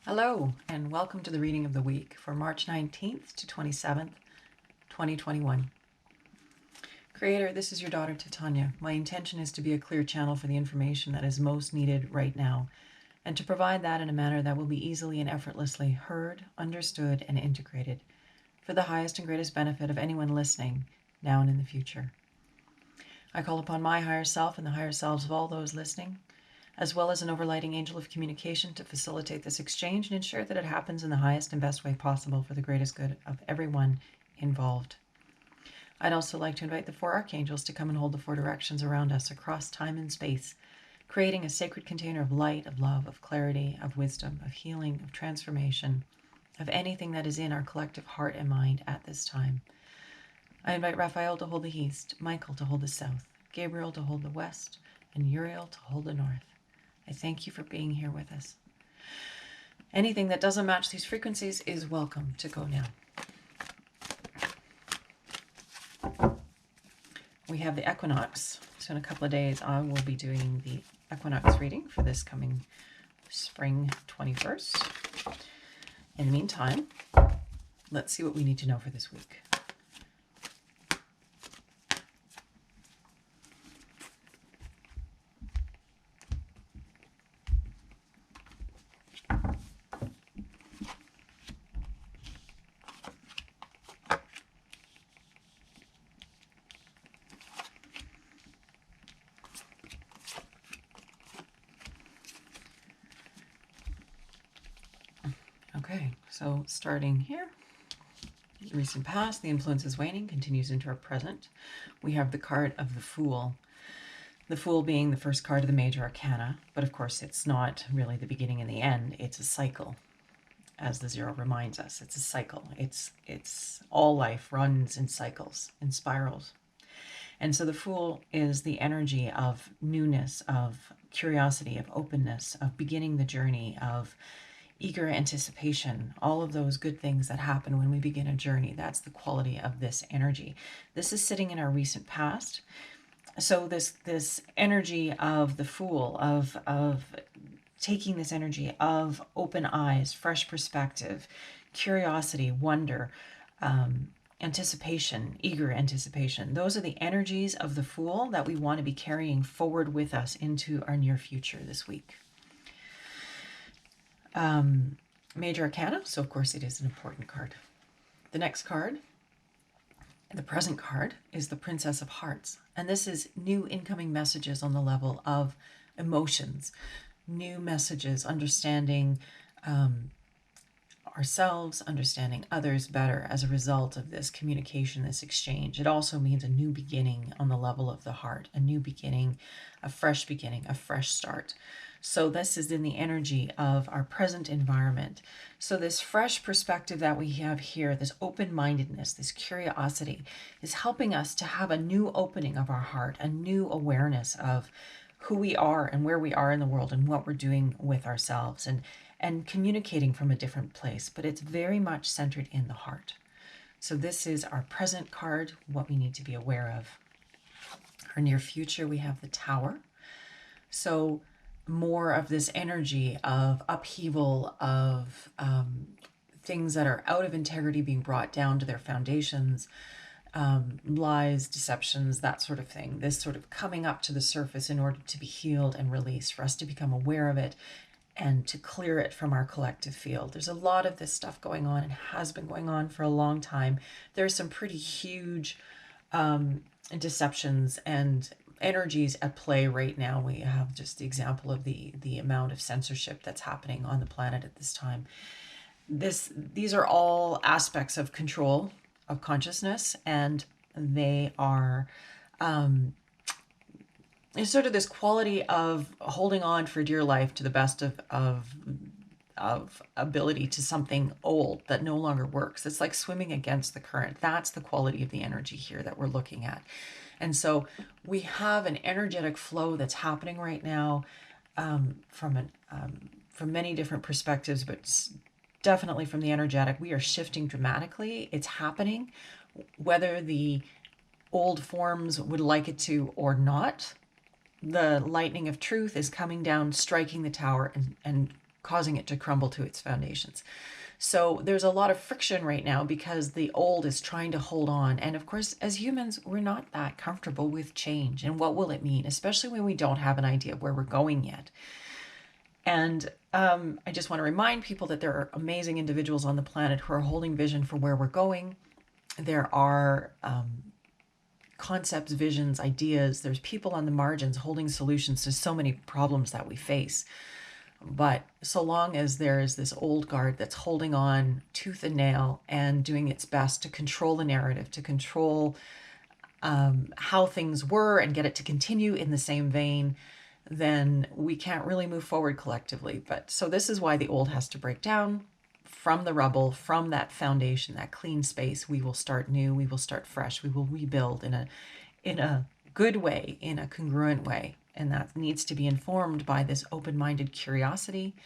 Hello, and welcome to the reading of the week for March 19th to 27th, 2021. Creator, this is your daughter Titania. My intention is to be a clear channel for the information that is most needed right now, and to provide that in a manner that will be easily and effortlessly heard, understood, and integrated for the highest and greatest benefit of anyone listening, now and in the future. I call upon my higher self and the higher selves of all those listening, as well as an overlighting angel of communication, to facilitate this exchange and ensure that it happens in the highest and best way possible for the greatest good of everyone involved. I'd also like to invite the four archangels to come and hold the four directions around us across time and space, creating a sacred container of light, of love, of clarity, of wisdom, of healing, of transformation, of anything that is in our collective heart and mind at this time. I invite Raphael to hold the east, Michael to hold the south, Gabriel to hold the west, and Uriel to hold the north. I thank you for being here with us. Anything that doesn't match these frequencies is welcome to go now. We have the equinox. So in a couple of days, I will be doing the equinox reading for this coming spring 21st. In the meantime, let's see what we need to know for this week. Okay, so starting here, the recent past, the influence is waning, continues into our present. We have the card of the Fool. The Fool being the first card of the major arcana, but of course it's not really the beginning and the end, it's a cycle. As the zero reminds us, it's a cycle. It's all life runs in cycles, in spirals. And so the Fool is the energy of newness, of curiosity, of openness, of beginning the journey, of eager anticipation, all of those good things that happen when we begin a journey. That's the quality of this energy. This is sitting in our recent past. So this energy of the Fool, of taking this energy of open eyes, fresh perspective, curiosity, wonder, anticipation, eager anticipation. Those are the energies of the Fool that we want to be carrying forward with us into our near future this week. Major arcana, so of course it is an important card. The next card, the present card, is the Princess of Hearts. And this is new incoming messages on the level of emotions, new messages, understanding ourselves, understanding others better as a result of this communication, this exchange. It also means a new beginning on the level of the heart, a new beginning, a fresh start. So this is in the energy of our present environment. So this fresh perspective that we have here, this open-mindedness, this curiosity, is helping us to have a new opening of our heart, a new awareness of who we are and where we are in the world and what we're doing with ourselves, and communicating from a different place. But it's very much centered in the heart. So this is our present card, what we need to be aware of. Our near future, we have the Tower. So more of this energy of upheaval, of things that are out of integrity being brought down to their foundations, lies, deceptions, that sort of thing. This sort of coming up to the surface in order to be healed and released, for us to become aware of it and to clear it from our collective field. There's a lot of this stuff going on and has been going on for a long time. There's some pretty huge deceptions and energies at play right now. We have just the example of the amount of censorship that's happening on the planet at this time. These are all aspects of control of consciousness, and they are it's sort of this quality of holding on for dear life to the best of ability to something old that no longer works. It's like swimming against the current. That's the quality of the energy here that we're looking at. And so we have an energetic flow that's happening right now from many different perspectives, but definitely from the energetic. We are shifting dramatically. It's happening, whether the old forms would like it to or not. The lightning of truth is coming down, striking the tower, and causing it to crumble to its foundations. So there's a lot of friction right now because the old is trying to hold on. And of course, as humans, we're not that comfortable with change. And what will it mean, especially when we don't have an idea of where we're going yet? And I just want to remind people that there are amazing individuals on the planet who are holding vision for where we're going. There are concepts, visions, ideas. There's people on the margins holding solutions to so many problems that we face. But so long as there is this old guard that's holding on tooth and nail and doing its best to control the narrative, to control how things were and get it to continue in the same vein, then we can't really move forward collectively. But so this is why the old has to break down from the rubble, from that foundation, that clean space. We will start new, we will start fresh, we will rebuild in a good way, in a congruent way. And that needs to be informed by this open-minded curiosity,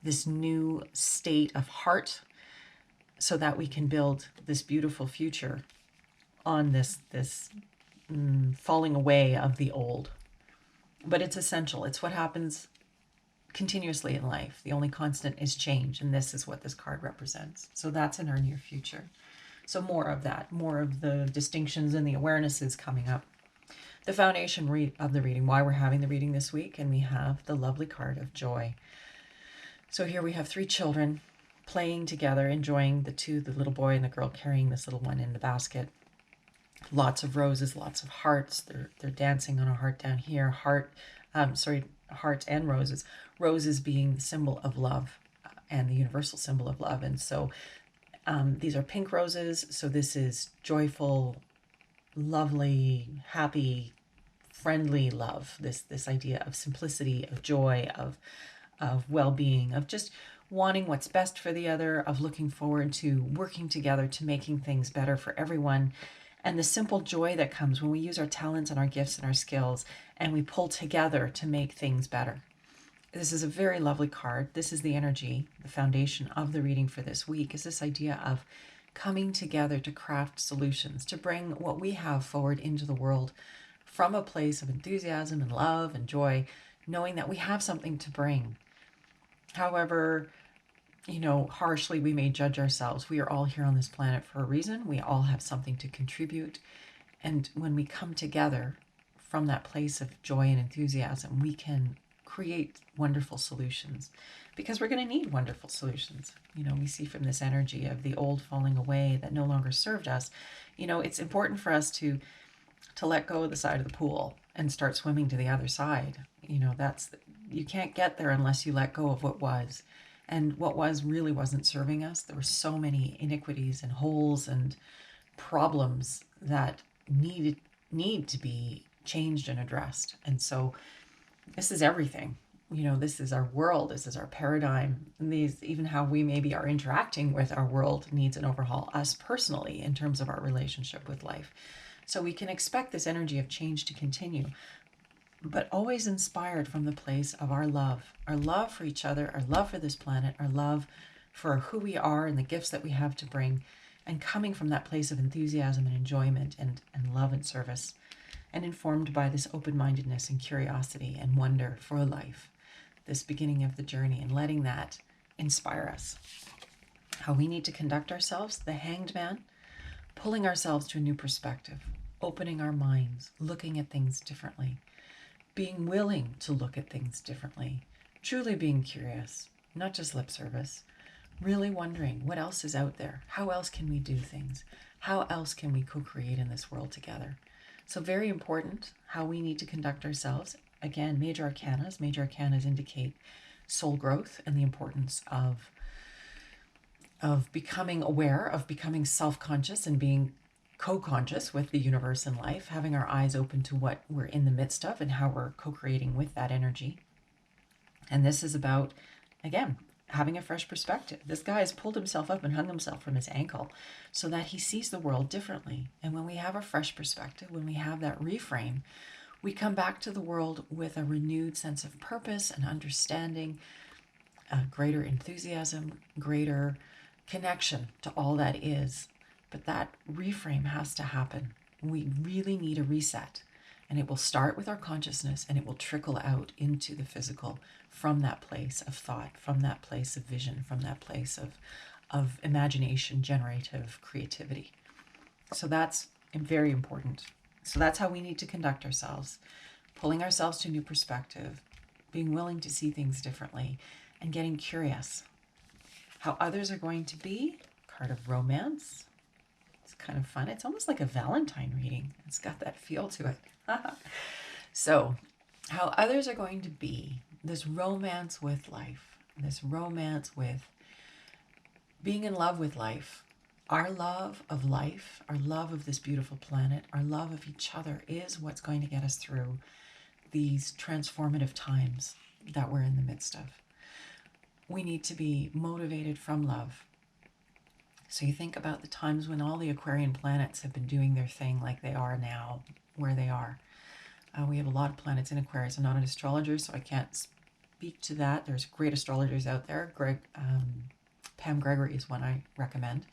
this new state of heart, so that we can build this beautiful future on this falling away of the old. But it's essential. It's what happens continuously in life. The only constant is change, and this is what this card represents. So that's in our near future. So more of that, more of the distinctions and the awarenesses coming up. The foundation of the reading, why we're having the reading this week, and we have the lovely card of joy. So here we have 3 children playing together, enjoying the little boy and the girl carrying this little one in the basket. Lots of roses, lots of hearts. They're dancing on a heart down here. Hearts and roses. Roses being the symbol of love and the universal symbol of love. And so these are pink roses. So this is joyful, lovely, happy, friendly love. This idea of simplicity, of joy, of well-being, of just wanting what's best for the other, of looking forward to working together to making things better for everyone. And the simple joy that comes when we use our talents and our gifts and our skills and we pull together to make things better. This is a very lovely card. This is the energy, the foundation of the reading for this week, is this idea of coming together to craft solutions, to bring what we have forward into the world from a place of enthusiasm and love and joy, knowing that we have something to bring. However, harshly we may judge ourselves, we are all here on this planet for a reason. We all have something to contribute. And when we come together from that place of joy and enthusiasm, we can create wonderful solutions, because we're going to need wonderful solutions. We see from this energy of the old falling away that no longer served us, it's important for us to let go of the side of the pool and start swimming to the other side. You can't get there unless you let go of what was. And what was really wasn't serving us. There were so many iniquities and holes and problems that need to be changed and addressed. And so this is everything. This is our world. This is our paradigm. And even how we maybe are interacting with our world needs an overhaul, us personally, in terms of our relationship with life. So we can expect this energy of change to continue, but always inspired from the place of our love for each other, our love for this planet, our love for who we are and the gifts that we have to bring, and coming from that place of enthusiasm and enjoyment and love and service, and informed by this open-mindedness and curiosity and wonder for life, this beginning of the journey, and letting that inspire us. How we need to conduct ourselves, the Hanged Man, pulling ourselves to a new perspective, opening our minds, looking at things differently, being willing to look at things differently, truly being curious, not just lip service, really wondering what else is out there, how else can we do things, how else can we co-create in this world together. So very important how we need to conduct ourselves. Again, major arcanas indicate soul growth and the importance of becoming aware, of becoming self-conscious and being co-conscious with the universe and life, having our eyes open to what we're in the midst of and how we're co-creating with that energy. And this is about, again, having a fresh perspective. This guy has pulled himself up and hung himself from his ankle so that he sees the world differently. And when we have a fresh perspective, when we have that reframe, we come back to the world with a renewed sense of purpose and understanding, greater enthusiasm, greater connection to all that is. But that reframe has to happen. We really need a reset. And it will start with our consciousness and it will trickle out into the physical from that place of thought, from that place of vision, from that place of imagination, generative creativity. So that's very important. So that's how we need to conduct ourselves, pulling ourselves to a new perspective, being willing to see things differently, and getting curious. How others are going to be, card of romance. It's kind of fun. It's almost like a Valentine reading. It's got that feel to it. So, how others are going to be, this romance with life, this romance with being in love with life. Our love of life, our love of this beautiful planet, our love of each other is what's going to get us through these transformative times that we're in the midst of. We need to be motivated from love. So you think about the times when all the Aquarian planets have been doing their thing like they are now, where they are. We have a lot of planets in Aquarius. I'm not an astrologer, so I can't speak to that. There's great astrologers out there. Pam Gregory is one I recommend.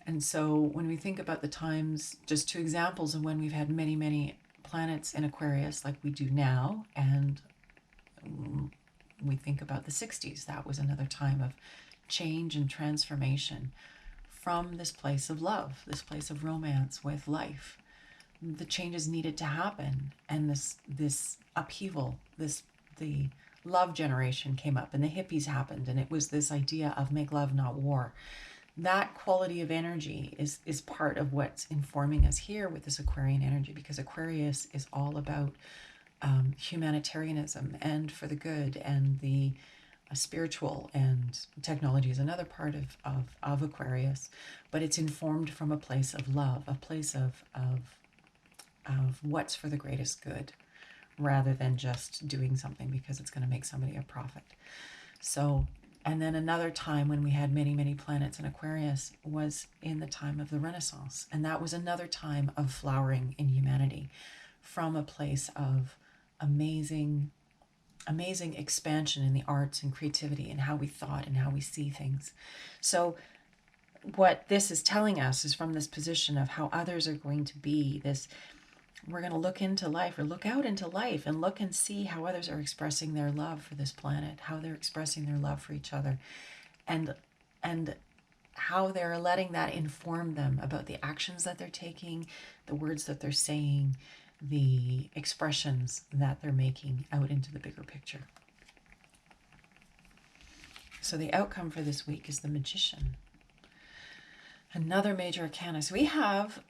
And so when we think about the times, just two examples of when we've had many, many planets in Aquarius like we do now, and we think about the 60s, that was another time of change and transformation from this place of love, this place of romance with life. The changes needed to happen, and this upheaval, the love generation came up, and the hippies happened, and it was this idea of make love, not war. That quality of energy is part of what's informing us here with this Aquarian energy, because Aquarius is all about humanitarianism and for the good, and the spiritual, and technology is another part of Aquarius, but it's informed from a place of love, a place of what's for the greatest good, rather than just doing something because it's going to make somebody a profit. So, and then another time when we had many, many planets in Aquarius was in the time of the Renaissance. And that was another time of flowering in humanity from a place of amazing expansion in the arts and creativity and how we thought and how we see things. So what this is telling us is from this position of how others are going to be, we're going to look into life, or look out into life, and look and see how others are expressing their love for this planet, how they're expressing their love for each other, and how they're letting that inform them about the actions that they're taking, the words that they're saying, the expressions that they're making out into the bigger picture. So the outcome for this week is the Magician. Another major arcana. So we have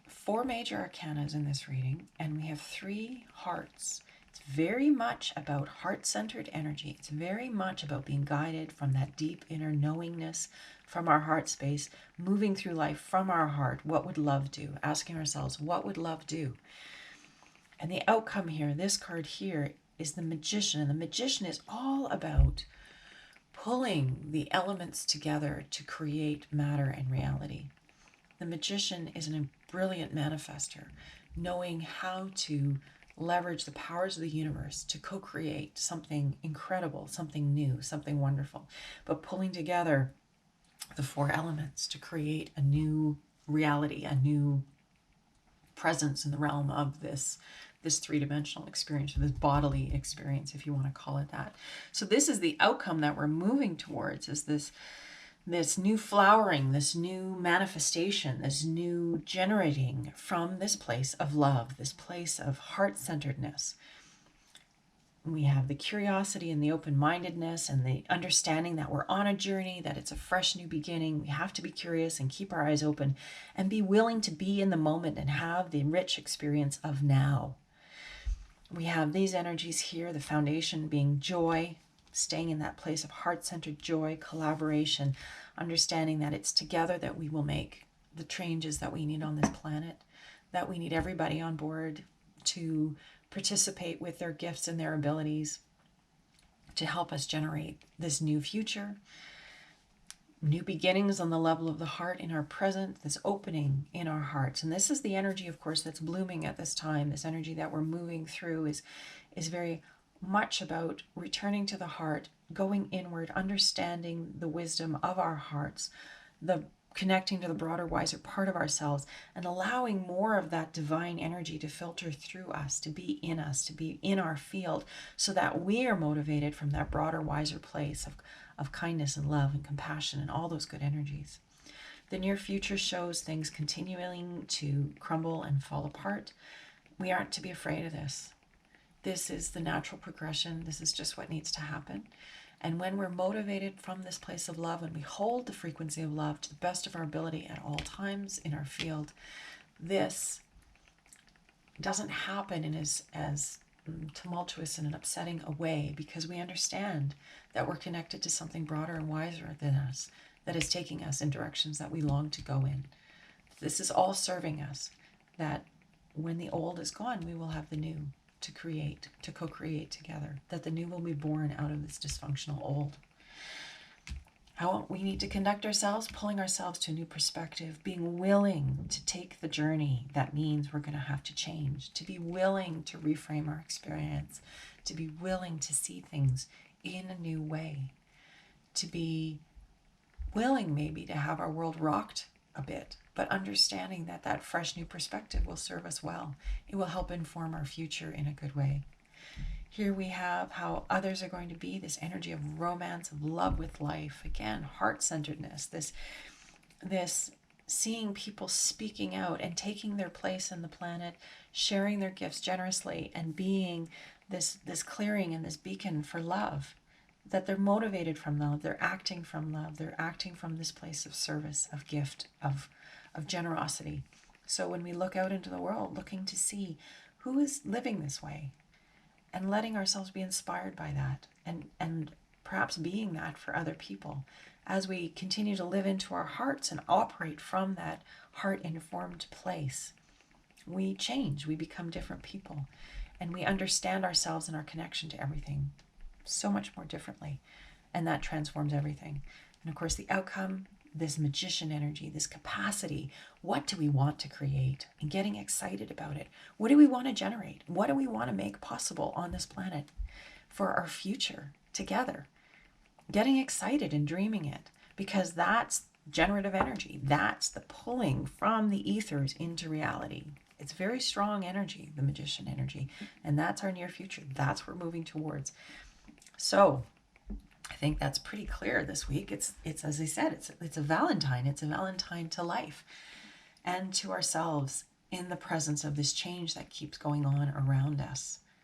4 major arcanas in this reading, and we have 3 hearts. It's very much about heart-centered energy. It's very much about being guided from that deep inner knowingness from our heart space, moving through life from our heart. What would love do? Asking ourselves, what would love do? And the outcome here, this card here, is the Magician. And the Magician is all about pulling the elements together to create matter and reality. The Magician is a brilliant manifester, knowing how to leverage the powers of the universe to co-create something incredible, something new, something wonderful, but pulling together the 4 elements to create a new reality, a new presence in the realm of this 3-dimensional experience, or this bodily experience, if you want to call it that. So this is the outcome that we're moving towards, is this new flowering, this new manifestation, this new generating from this place of love, this place of heart-centeredness. We have the curiosity and the open-mindedness and the understanding that we're on a journey, that it's a fresh new beginning. We have to be curious and keep our eyes open and be willing to be in the moment and have the rich experience of now. We have these energies here, the foundation being joy, staying in that place of heart-centered joy, collaboration, understanding that it's together that we will make the changes that we need on this planet, that we need everybody on board to participate with their gifts and their abilities to help us generate this new future, new beginnings on the level of the heart in our present, this opening in our hearts. And this is the energy, of course, that's blooming at this time. This energy that we're moving through is very much about returning to the heart, going inward, understanding the wisdom of our hearts, the connecting to the broader, wiser part of ourselves and allowing more of that divine energy to filter through us, to be in our field, so that we are motivated from that broader, wiser place of kindness and love and compassion and all those good energies. The near future shows things continuing to crumble and fall apart. We aren't to be afraid of this. This is the natural progression. This is just what needs to happen. And when we're motivated from this place of love and we hold the frequency of love to the best of our ability at all times in our field, this doesn't happen in as tumultuous and an upsetting a way, because we understand that we're connected to something broader and wiser than us, that is taking us in directions that we long to go in. This is all serving us, that when the old is gone, we will have the new to create, to co-create together, that the new will be born out of this dysfunctional old. How we need to conduct ourselves, pulling ourselves to a new perspective, being willing to take the journey that means we're going to have to change, to be willing to reframe our experience, to be willing to see things in a new way, to be willing maybe to have our world rocked a bit, but understanding that that fresh new perspective will serve us well. It will help inform our future in a good way. Here we have how others are going to be, this energy of romance, of love with life, again, heart-centeredness, this seeing people speaking out and taking their place in the planet, sharing their gifts generously, and being this clearing and this beacon for love, that they're motivated from love, they're acting from love, they're acting from this place of service, of gift, of generosity. So when we look out into the world, looking to see who is living this way, and letting ourselves be inspired by that, and perhaps being that for other people, as we continue to live into our hearts and operate from that heart-informed place, we change, we become different people, and we understand ourselves and our connection to everything so much more differently, and that transforms everything. And of course, the outcome, this magician energy, this capacity, what do we want to create, and getting excited about it. What do we want to generate? What do we want to make possible on this planet for our future together? Getting excited and dreaming it, because that's generative energy. That's the pulling from the ethers into reality. It's very strong energy, the magician energy, and that's our near future. That's what we're moving towards. So I think that's pretty clear this week. It's as I said, it's a Valentine. It's a Valentine to life and to ourselves in the presence of this change that keeps going on around us.